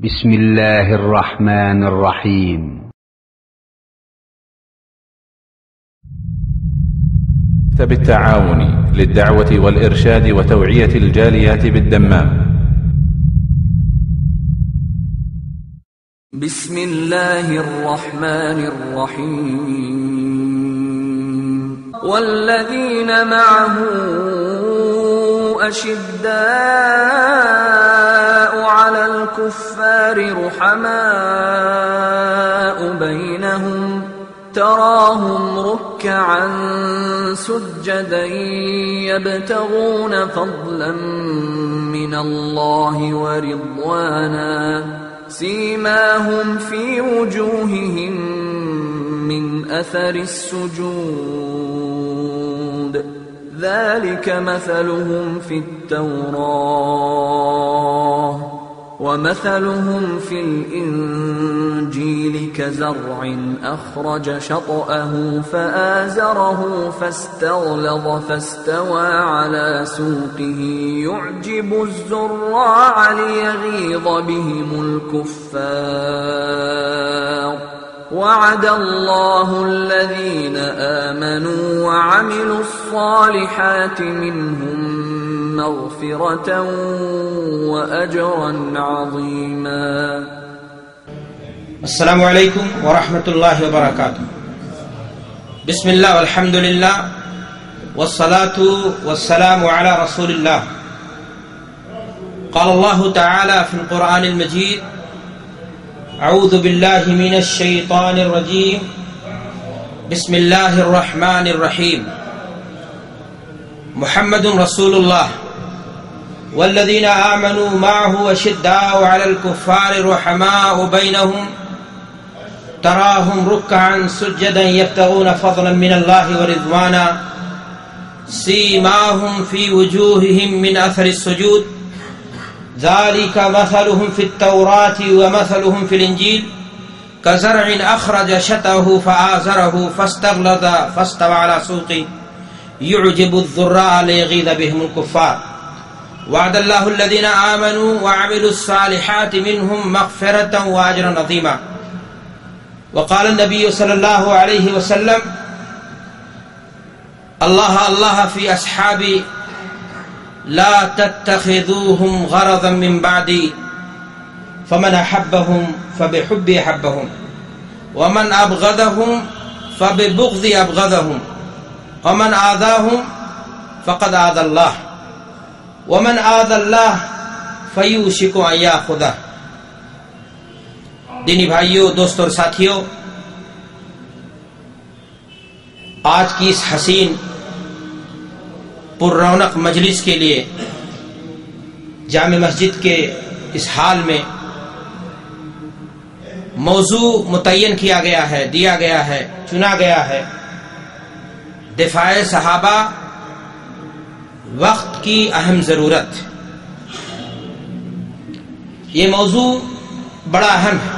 بسم الله الرحمن الرحيم. بالتعاون للدعوة والإرشاد وتوعية الجاليات بالدمام. بسم الله الرحمن الرحيم. والذين معه أشداء على الكفار رحماء بينهم تراهم ركعا سجدا يبتغون فضلا من الله ورضوانا سيماهم في وجوههم من أثر السجود ذلك مثلهم في التوراة ومثلهم في الإنجيل كزرع أخرج شطأه فآزره فاستغلظ فاستوى على سوقه يعجب الزراع ليغيظ بهم الكفار وعد الله الذين آمنوا وعملوا الصالحات منهم مغفرة وأجرا عظيما. السلام علیکم ورحمۃ اللہ وبرکاتہ. بسم اللہ والحمد للہ والصلاة والسلام على رسول اللہ. قال اللہ تعالی فی القرآن المجید اعوذ باللہ من الشیطان الرجیم بسم اللہ الرحمن الرحیم. محمد رسول اللہ والذین آمنوا معه أشداء على الكفار رحماء بينهم تراهم ركعا سجدا يبتغون فضلا من الله ورضوانا سيماهم في وجوههم من أثر السجود ذلك مثلهم في التوراة ومثلهم في الإنجيل كزرع أخرج شطأه فآزره فاستغلظ فاستوى على سوقه يعجب الزراع ليغيظ بهم الكفار وعد الله الذين آمنوا وعملوا الصالحات منهم مغفرة وأجرا عظيما. وقال النبي صلى الله عليه وسلم الله الله في أصحابي لا تتخذوهم غرضا من بعدي فمن أحبهم فبحبي أحبهم ومن أبغضهم فببغضي أبغضهم ومن آذاهم فقد آذى الله ومن آذى الله فيوشك أن يأخذه. دینی بھائیوں، دوستوں اور ساتھیوں، آج کی اس حسین پر رونق مجلس کے لیے جامع مسجد کے اس حال میں موضوع متعین کیا گیا ہے، دیا گیا ہے، چنا گیا ہے دفاع صحابہ، وقت کی اہم ضرورت. یہ موضوع بڑا اہم ہے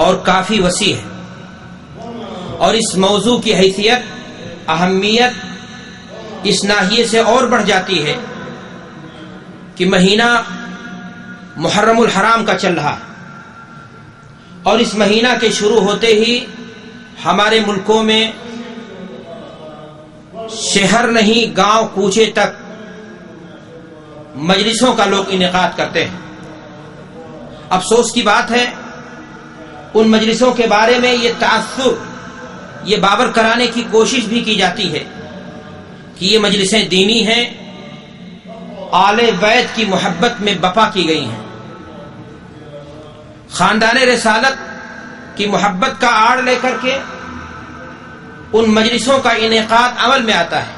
اور کافی وسیع ہے، اور اس موضوع کی حیثیت، اہمیت اس ناحیے سے اور بڑھ جاتی ہے کہ مہینہ محرم الحرام کا چل رہا ہے، اور اس مہینہ کے شروع ہوتے ہی ہمارے ملکوں میں شہر نہیں گاؤں کوچے تک مجلسوں کا لوگ انعقاد کرتے ہیں. افسوس کی بات ہے ان مجلسوں کے بارے میں یہ تأثر، یہ باور کرانے کی کوشش بھی کی جاتی ہے کہ یہ مجلسیں دینی ہیں، آل بیت کی محبت میں بپا کی گئی ہیں، خاندان رسالت کی محبت کا آڑ لے کر کے ان مجلسوں کا انعقاد عمل میں آتا ہے.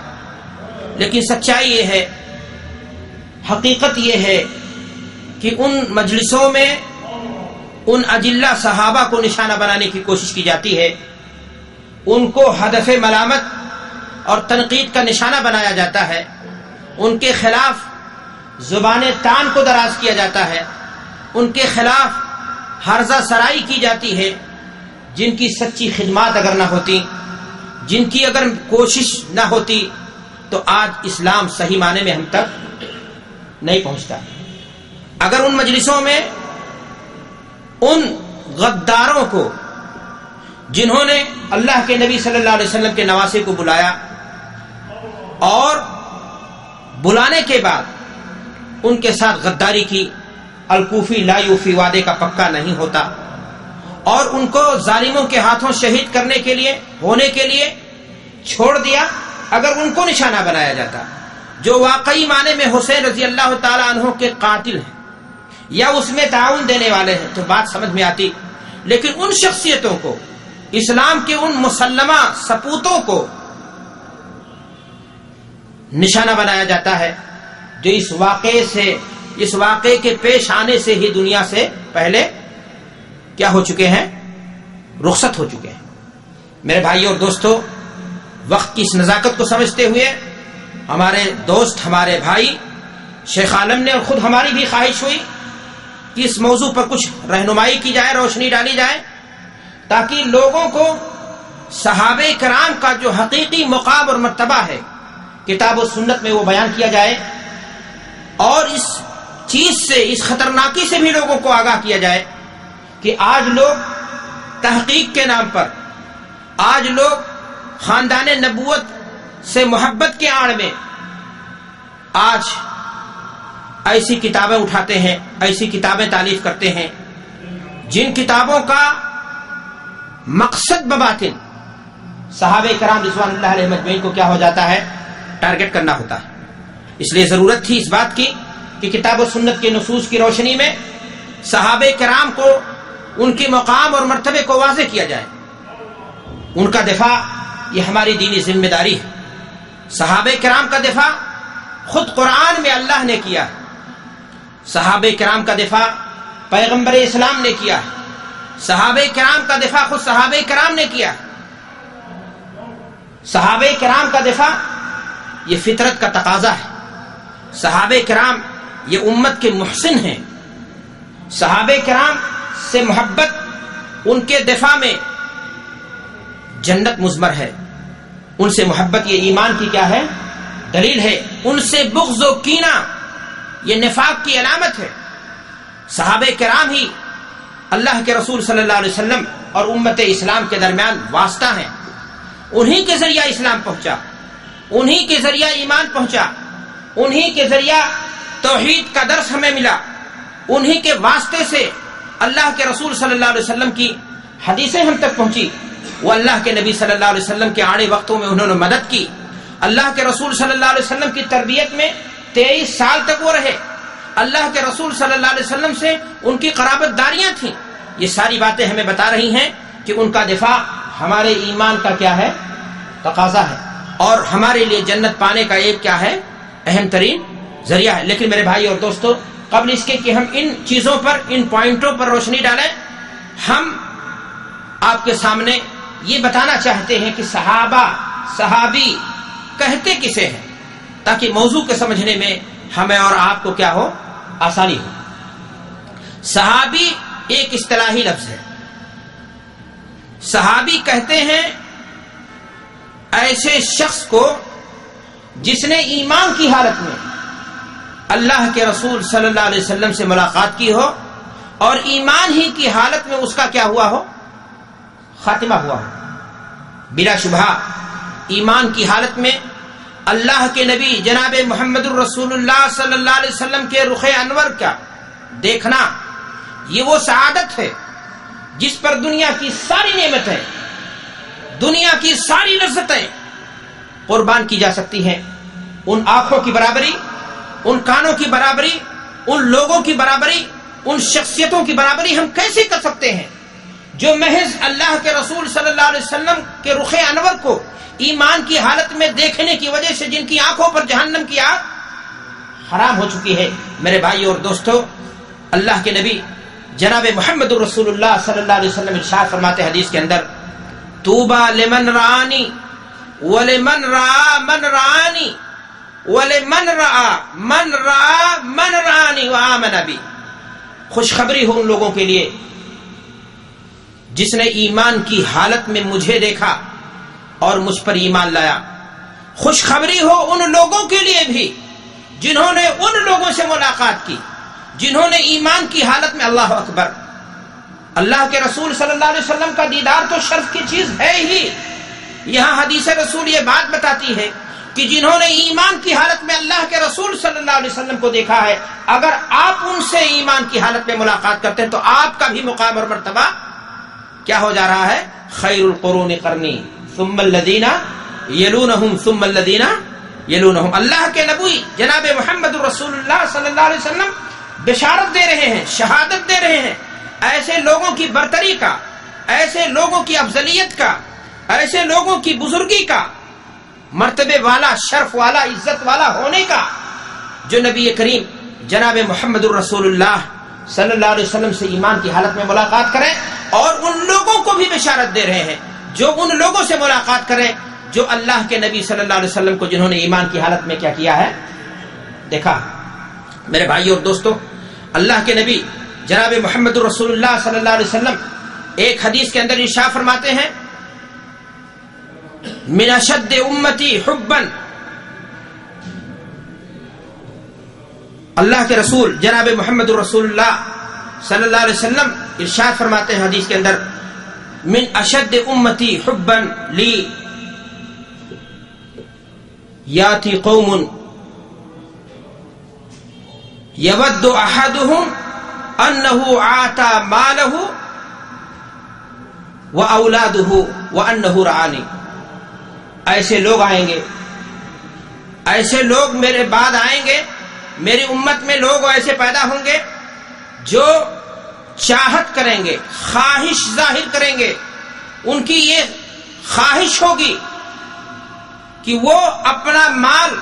لیکن سچائی یہ ہے، حقیقت یہ ہے کہ ان مجلسوں میں ان اجلہ صحابہ کو نشانہ بنانے کی کوشش کی جاتی ہے، ان کو ہدف ملامت اور تنقید کا نشانہ بنایا جاتا ہے، ان کے خلاف زبان تان کو دراز کیا جاتا ہے، ان کے خلاف ہرزہ سرائی کی جاتی ہے. جن کی سچی خدمات اگر نہ ہوتی، جن کی اگر کوشش نہ ہوتی تو آج اسلام صحیح معنی میں ہم تک نہیں پہنچتا. اگر ان مجلسوں میں ان غداروں کو جنہوں نے اللہ کے نبی صلی اللہ علیہ وسلم کے نواسے کو بلایا اور بلانے کے بعد ان کے ساتھ غداری کی. الکوفی لا یوفی وعدے کا پکا نہیں ہوتا، اور ان کو ظالموں کے ہاتھوں شہید کرنے کے لیے ہونے کے لیے چھوڑ دیا. اگر ان کو نشانہ بنایا جاتا جو واقعی معنی میں حسین رضی اللہ تعالی عنہ کے قاتل ہیں یا اس میں تعاون دینے والے ہیں تو بات سمجھ میں آتی. لیکن ان شخصیتوں کو، اسلام کے ان مسلمہ سپوتوں کو نشانہ بنایا جاتا ہے جو اس واقعے کے پیش آنے سے ہی دنیا سے پہلے کیا ہو چکے ہیں؟ رخصت ہو چکے ہیں. میرے بھائی اور دوستو، وقت کی اس نزاکت کو سمجھتے ہوئے ہمارے دوست، ہمارے بھائی شیخ عالم نے اور خود ہماری بھی خواہش ہوئی کہ اس موضوع پر کچھ رہنمائی کی جائے، روشنی ڈالی جائے، تاکہ لوگوں کو صحابہ کرام کا جو حقیقی مقام اور مرتبہ ہے کتاب و سنت میں وہ بیان کیا جائے، اور اس چیز سے، اس خطرناکی سے بھی لوگوں کو آگاہ کیا جائے کہ آج لوگ تحقیق کے نام پر، آج لوگ خاندان نبوت سے محبت کے آڑ میں آج ایسی کتابیں اٹھاتے ہیں، ایسی کتابیں تالیف کرتے ہیں جن کتابوں کا مقصد بباطن صحابہ کرام رضوان اللہ علیہ مجمعین کو کیا ہو جاتا ہے؟ ٹارگٹ کرنا ہوتا ہے. اس لیے ضرورت تھی اس بات کی کہ کتاب و سنت کے نصوص کی روشنی میں صحابہ کرام کو، ان کے مقام اور مرتبے کو واضح کیا جائے. ان کا دفاع یہ ہماری دینی ذمہ داری ہے. صحابہ کرام کا دفاع خود قرآن میں اللہ نے کیا ہے. صحابہ کرام کا دفاع پیغمبر اسلام نے کیا ہے. صحابہ کرام کا دفاع خود صحابہ کرام نے کیا ہے. صحابہ کرام کا دفاع یہ فطرت کا تقاضا ہے. صحابہ کرام یہ امت کے محسن ہیں. صحابہ کرام سے محبت، ان کے دفاع میں جنت مضمر ہے. ان سے محبت یہ ایمان کی کیا ہے؟ دلیل ہے. ان سے بغض و کینہ یہ نفاق کی علامت ہے. صحابہ کرام ہی اللہ کے رسول صلی اللہ علیہ وسلم اور امت اسلام کے درمیان واسطہ ہیں. انہی کے ذریعہ اسلام پہنچا، انہی کے ذریعہ ایمان پہنچا، انہی کے ذریعہ توحید کا درس ہمیں ملا، انہی کے واسطے سے اللہ کے رسول صلی اللہ علیہ وسلم کی حدیثیں ہم تک پہنچی. وہ اللہ کے نبی صلی اللہ علیہ وسلم کے آڑے وقتوں میں انہوں نے مدد کی. اللہ کے رسول صلی اللہ علیہ وسلم کی تربیت میں 23 سال تک وہ رہے. اللہ کے رسول صلی اللہ علیہ وسلم سے ان کی قرابت داریاں تھیں. یہ ساری باتیں ہمیں بتا رہی ہیں کہ ان کا دفاع ہمارے ایمان کا کیا ہے؟ تقاضا ہے، اور ہمارے لیے جنت پانے کا ایک کیا ہے؟ اہم ترین ذریعہ ہے. لیکن میرے بھائی اور دوستو، قبل اس کے کہ ہم ان چیزوں پر، ان پوائنٹوں پر روشنی ڈالیں، ہم آپ کے سامنے یہ بتانا چاہتے ہیں کہ صحابی کہتے کسے ہیں، تاکہ موضوع کے سمجھنے میں ہمیں اور آپ کو کیا ہو؟ آسانی ہو. صحابی ایک اصطلاحی لفظ ہے. صحابی کہتے ہیں ایسے شخص کو جس نے ایمان کی حالت میں اللہ کے رسول صلی اللہ علیہ وسلم سے ملاقات کی ہو اور ایمان ہی کی حالت میں اس کا کیا ہوا ہو؟ خاتمہ ہوا ہو. بلا شبہ ایمان کی حالت میں اللہ کے نبی جناب محمد الرسول اللہ صلی اللہ علیہ وسلم کے رخ انور کا دیکھنا یہ وہ سعادت ہے جس پر دنیا کی ساری نعمتیں، دنیا کی ساری لذتیں قربان کی جا سکتی ہیں. ان آنکھوں کی برابری، ان کانوں کی برابری، ان لوگوں کی برابری، ان شخصیتوں کی برابری ہم کیسے کر سکتے ہیں جو محض اللہ کے رسول صلی اللہ علیہ وسلم کے رخ انور کو ایمان کی حالت میں دیکھنے کی وجہ سے جن کی آنکھوں پر جہنم کی آگ حرام ہو چکی ہے. میرے بھائی اور دوستو، اللہ کے نبی جناب محمد رسول اللہ صلی اللہ علیہ وسلم ارشاد فرماتے حدیث کے اندر، طوبى لمن رآنی ولمن رآ من رآنی ولمن رآ من رآ من رآنی وآمن بی. خوشخبری ہو ان لوگوں کے لیے جس نے ایمان کی حالت میں مجھے دیکھا اور مجھ پر ایمان لایا. خوشخبری ہو ان لوگوں کے لیے بھی جنہوں نے ان لوگوں سے ملاقات کی جنہوں نے ایمان کی حالت میں اللہ اکبر اللہ کے رسول صلی اللہ علیہ وسلم کا دیدار تو شرف کی چیز ہے ہی. یہاں حدیث رسول یہ بات بتاتی ہے کہ جنہوں نے ایمان کی حالت میں اللہ کے رسول صلی اللہ علیہ وسلم کو دیکھا ہے، اگر آپ ان سے ایمان کی حالت میں ملاقات کرتے ہیں تو آپ کا بھی مقام اور مرتبہ کیا ہو جا رہا ہے؟ خیر القرون قرنی ثم الذین یلونہم ثم الذین یلونہم. اللہ کے نبی جناب محمد رسول اللہ صلی اللہ علیہ وسلم بشارت دے رہے ہیں، شہادت دے رہے ہیں ایسے لوگوں کی برتری کا، ایسے لوگوں کی افضلیت کا، ایسے لوگوں کی بزرگی کا، مرتبے والا، شرف والا، عزت والا ہونے کا، جو نبی کریم جناب محمد الرسول اللہ صلی اللہ علیہ وسلم سے ایمان کی حالت میں ملاقات کریں، اور ان لوگوں کو بھی بشارت دے رہے ہیں جو ان لوگوں سے ملاقات کریں جو اللہ کے نبی صلی اللہ علیہ وسلم کو جنہوں نے ایمان کی حالت میں کیا کیا ہے؟ دیکھا. میرے بھائی اور دوستو، اللہ کے نبی جناب محمد الرسول اللہ صلی اللہ علیہ وسلم ایک حدیث کے اندر ارشاد فرماتے ہیں من اشد امتی حبا. اللہ کے رسول جناب محمد الرسول اللہ صلی اللہ علیہ وسلم ارشاد فرماتے ہیں حدیث کے اندر من اشد امتی حبا لی یاتی قوم یود احدهم انه آتا ماله واولاده وانه رعانی. ایسے لوگ آئیں گے، ایسے لوگ میرے بعد آئیں گے، میری امت میں لوگ ایسے پیدا ہوں گے جو چاہت کریں گے، خواہش ظاہر کریں گے. ان کی یہ خواہش ہوگی کہ وہ اپنا مال،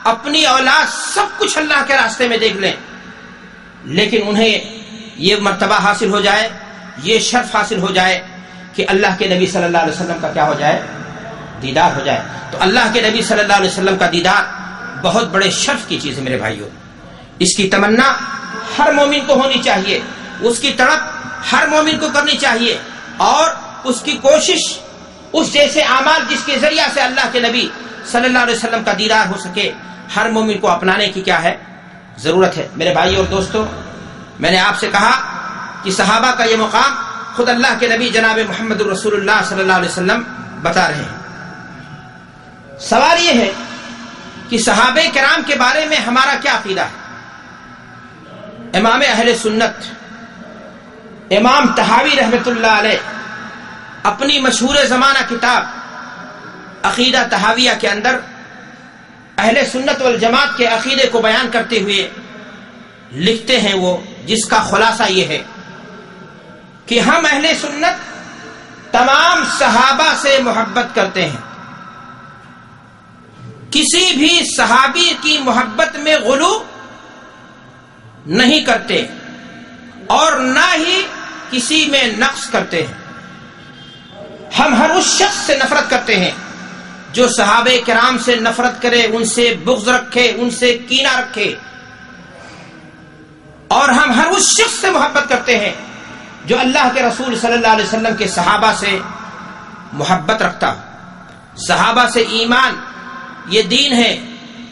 اپنی اولاد، سب کچھ اللہ کے راستے میں دیکھ لیں، لیکن انہیں یہ مرتبہ حاصل ہو جائے، یہ شرف حاصل ہو جائے کہ اللہ کے نبی صلی اللہ علیہ وسلم کا کیا ہو جائے؟ دیدار ہو جائے. تو اللہ کے نبی صلی اللہ علیہ وسلم کا دیدار بہت بڑے شرف کی چیز ہے میرے بھائیوں. اس کی تمنا ہر مومن کو ہونی چاہیے، اس کی تڑپ ہر مومن کو کرنی چاہیے، اور اس کی کوشش اس جیسے اعمال جس کے ذریعہ سے اللہ کے نبی صلی اللہ علیہ وسلم کا دیدار ہو سکے، ہر مومن کو اپنانے کی کیا ہے؟ ضرورت ہے. میرے بھائی اور دوستو، میں نے آپ سے کہا کہ صحابہ کا یہ مقام خود اللہ کے نبی جناب محمد الرسول اللہ صلی اللہ علیہ وسلم بتا رہے ہیں. سوال یہ ہے کہ صحابہ کرام کے بارے میں ہمارا کیا عقیدہ ہے؟ امام اہل سنت امام طحاوی رحمۃ اللہ علیہ اپنی مشہور زمانہ کتاب عقیدہ طحاویہ کے اندر اہل سنت والجماعت کے عقیدے کو بیان کرتے ہوئے لکھتے ہیں، وہ جس کا خلاصہ یہ ہے کہ ہم اہل سنت تمام صحابہ سے محبت کرتے ہیں، کسی بھی صحابی کی محبت میں غلو نہیں کرتے اور نہ ہی کسی میں نقص کرتے ہیں. ہم ہر اس شخص سے نفرت کرتے ہیں جو صحابہ کرام سے نفرت کرے، ان سے بغض رکھے، ان سے کینہ رکھے، اور ہم ہر اس شخص سے محبت کرتے ہیں جو اللہ کے رسول صلی اللہ علیہ وسلم کے صحابہ سے محبت رکھتا. صحابہ سے ایمان یہ دین ہے،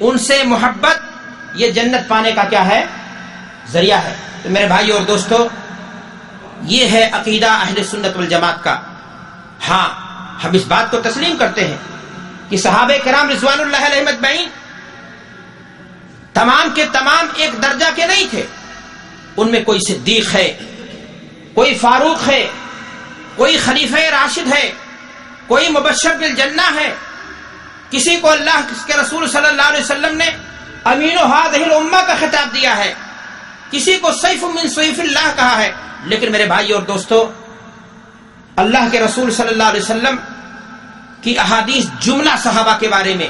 ان سے محبت یہ جنت پانے کا کیا ہے؟ ذریعہ ہے. تو میرے بھائی اور دوستو، یہ ہے عقیدہ اہل سنت والجماعت کا. ہاں، ہم اس بات کو تسلیم کرتے ہیں کہ صحابہ کرام رضوان اللہ علیہم اجمعین تمام کے تمام ایک درجہ کے نہیں تھے. ان میں کوئی صدیق ہے، کوئی فاروق ہے، کوئی خلیفہ راشد ہے، کوئی مبشر بالجنہ ہے، کسی کو اللہ کے رسول صلی اللہ علیہ وسلم نے امین هذه الامہ کا خطاب دیا ہے، کسی کو سیف من سیف اللہ کہا ہے. لیکن میرے بھائی اور دوستو، اللہ کے رسول صلی اللہ علیہ وسلم کی احادیث جملہ صحابہ کے بارے میں